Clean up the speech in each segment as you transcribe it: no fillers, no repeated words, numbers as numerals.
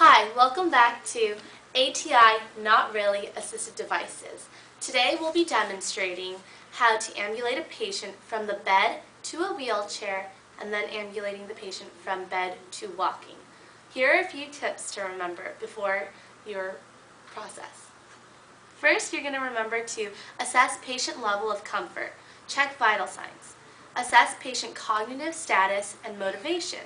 Hi, welcome back to ATI Not Really Assisted Devices. Today we'll be demonstrating how to ambulate a patient from the bed to a wheelchair and then ambulating the patient from bed to walking. Here are a few tips to remember before your process. First, you're going to remember to assess patient level of comfort. Check vital signs. Assess patient cognitive status and motivation.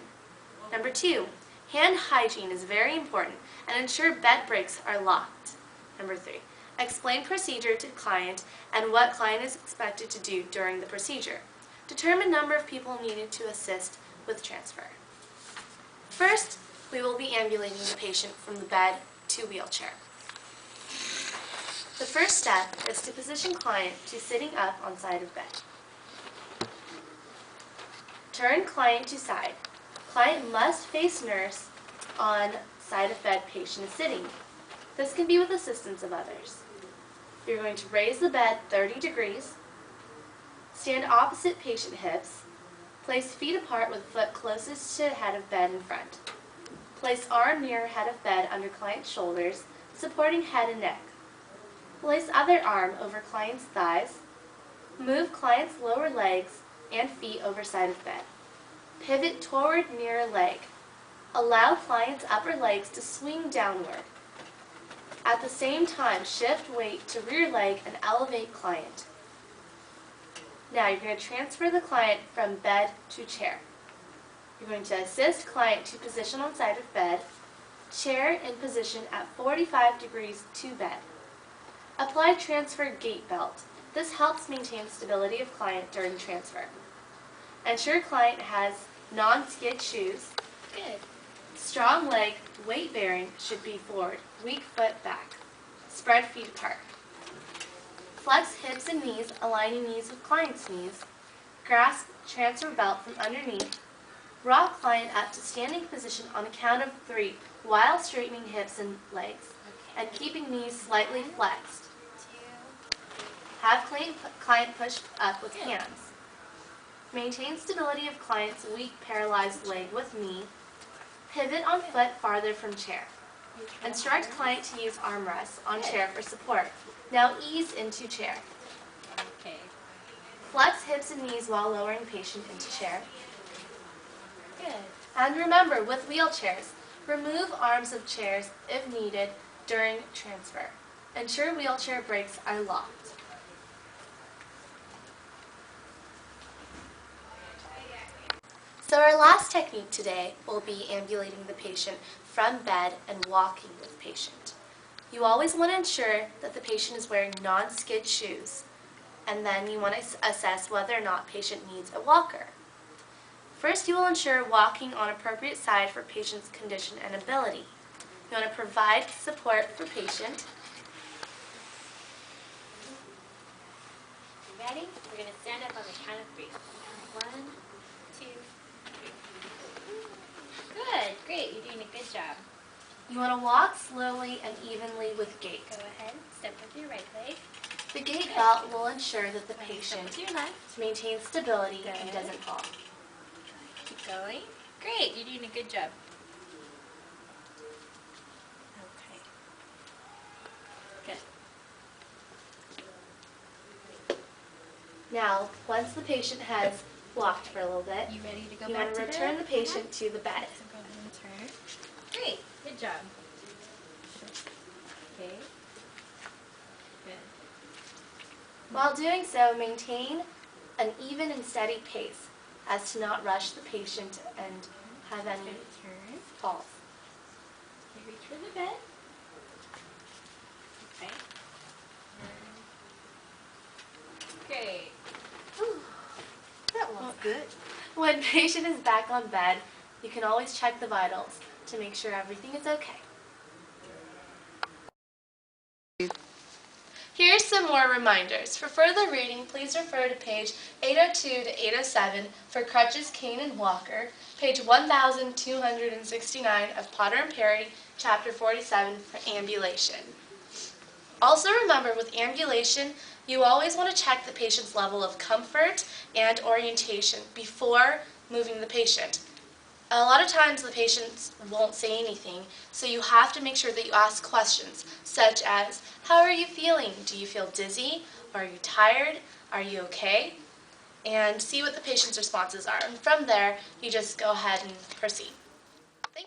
Number 2, hand hygiene is very important and ensure bed breaks are locked. Number 3, explain procedure to client and what client is expected to do during the procedure. Determine number of people needed to assist with transfer. First, we will be ambulating the patient from the bed to wheelchair. The first step is to position client to sitting up on side of bed. Turn client to side. Client must face nurse on side of bed patient is sitting. This can be with assistance of others. You're going to raise the bed 30 degrees. Stand opposite patient hips. Place feet apart with foot closest to head of bed in front. Place arm near head of bed under client's shoulders, supporting head and neck. Place other arm over client's thighs. Move client's lower legs and feet over side of bed. Pivot toward near leg. Allow client's upper legs to swing downward. At the same time, shift weight to rear leg and elevate client. Now you're going to transfer the client from bed to chair. You're going to assist client to position on side of bed, chair in position at 45 degrees to bed. Apply transfer gait belt. This helps maintain stability of client during transfer. Ensure client has non-skid shoes. Good. Strong leg, weight bearing should be forward, weak foot back. Spread feet apart. Flex hips and knees, aligning knees with client's knees. Grasp transfer belt from underneath. Rock client up to standing position on a count of 3 while straightening hips and legs and keeping knees slightly flexed. Have client pushed up with hands. Maintain stability of client's weak paralyzed leg with knee. Pivot on foot farther from chair. Instruct client to use armrests on chair for support. Now ease into chair. Okay. Flex hips and knees while lowering patient into chair. Good. And remember, with wheelchairs, remove arms of chairs if needed during transfer. Ensure wheelchair brakes are locked. So our last technique today will be ambulating the patient from bed and walking with patient. You always want to ensure that the patient is wearing non-skid shoes, and then you want to assess whether or not patient needs a walker. First, you will ensure walking on appropriate side for patient's condition and ability. You want to provide support for patient. Ready? We're going to stand up on the count of 3. 1, 2, 3. Good. Great. You're doing a good job. You want to walk slowly and evenly with gait. Go ahead. Step with your right leg. The gait belt will ensure that the patient Step with your left. maintains stability Good. and doesn't fall. Keep going. Great. You're doing a good job. Okay. Good. Now, once the patient has walked for a little bit, You ready to go you back want to to bed? return the patient to the bed. So go ahead and turn. Great. Good job. Okay. Good. While doing so, maintain an even and steady pace as to not rush the patient and have any Good. Turn. falls. Okay, reach for the bed. Okay. Great. That was good. When patient is back on bed, you can always check the vitals to make sure everything is okay. Here's some more reminders. For further reading, please refer to page 802 to 807 for crutches, cane, and walker, page 1269 of Potter and Perry, chapter 47 for ambulation. Also remember, with ambulation, you always want to check the patient's level of comfort and orientation before moving the patient. A lot of times the patients won't say anything, so you have to make sure that you ask questions such as, how are you feeling? Do you feel dizzy? Are you tired? Are you okay? And see what the patient's responses are. And from there, you just go ahead and proceed.